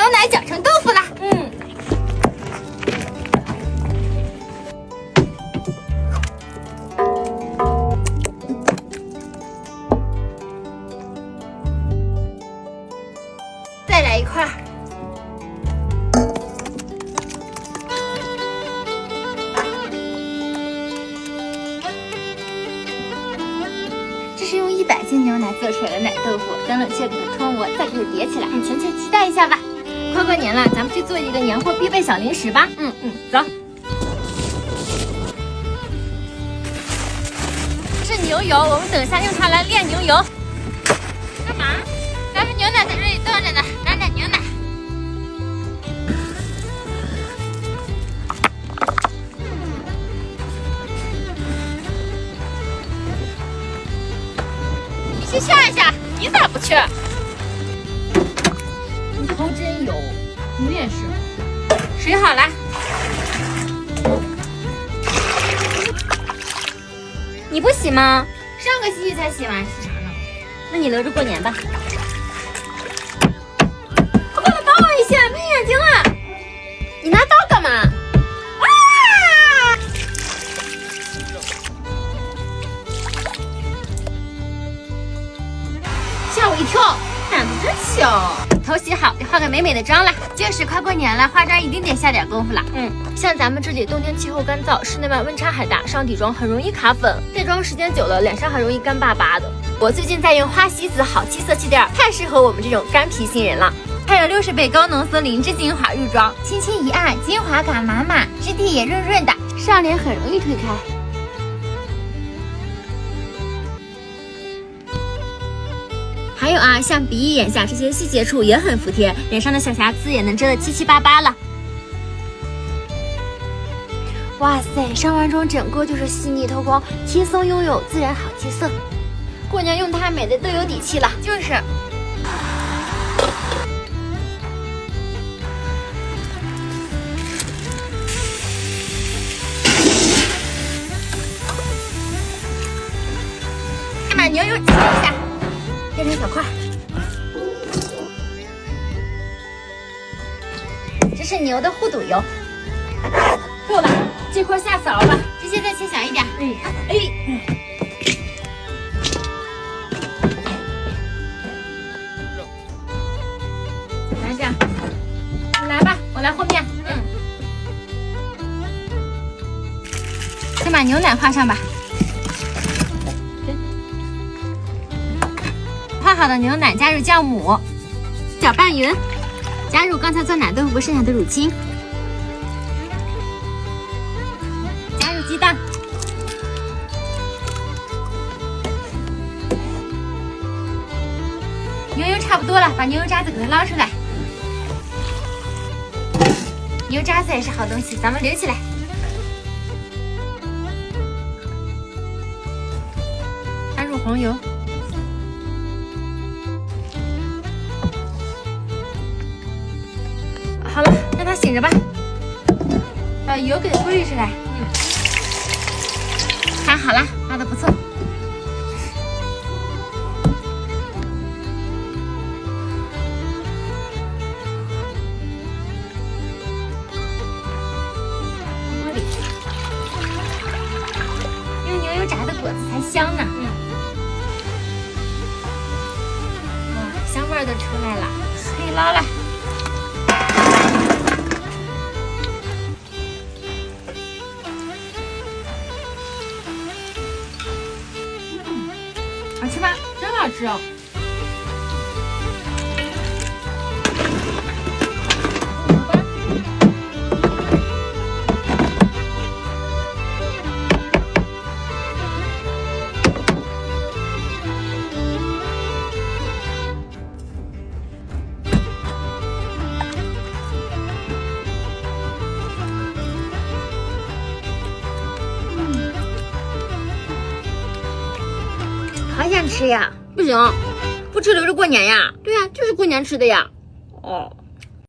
牛奶搅成豆腐啦。再来一块。这是用100斤牛奶做出来的奶豆腐，等冷却给它脱模，再给它叠起来，全切期待一下吧。快过年了，咱们去做一个年货必备小零食吧。走。这是牛油，我们等一下用它来炼牛油。干嘛？咱们牛奶在这里冻着呢，拿点牛奶。你去下一下，你咋不去？你头真油，你也是。水好了。你不洗吗？上个星期才洗完，洗啥呢？那你留着过年吧。我把它刀一下，没眼睛了。你拿刀干嘛？啊！吓我一跳，胆子真小。头洗好，得化个美美的妆了。就是快过年了，化妆一定得下点功夫了。像咱们这里冬天气候干燥，室内外温差还大，上底妆很容易卡粉，卸妆时间久了，脸上很容易干巴巴的。我最近在用花西子好气色气垫，太适合我们这种干皮新人了。还有60倍高浓缩灵芝精华入妆，轻轻一按，精华感满满，质地也润润的，上脸很容易推开。还有啊，像鼻翼、眼下这些细节处也很服帖，脸上的小瑕疵也能遮得七七八八了。哇塞，上完妆整个就是细腻透光，轻松拥有自然好气色。过年用它美的都有底气了，就是。先把牛油挤一下。变成小块，这是牛的护肚油，够了，这块下勺吧，直接再切小一点。来这样，你来吧，我来和面。先把牛奶画上吧。泡好的牛奶加入酵母，搅拌匀，加入刚才做奶豆腐剩下的乳清，加入鸡蛋，牛油差不多了，把牛油渣子给它捞出来。牛渣子也是好东西，咱们留起来。加入红油。好了，让它醒着吧。把油给它过滤出来。看好了，捞得不错。锅里用牛油炸的果子才香呢。哇，香味儿都出来了，可以捞了。好吃吧？真好吃哦！好想吃呀！不行，不吃留着过年呀。对呀，就是过年吃的呀。哦。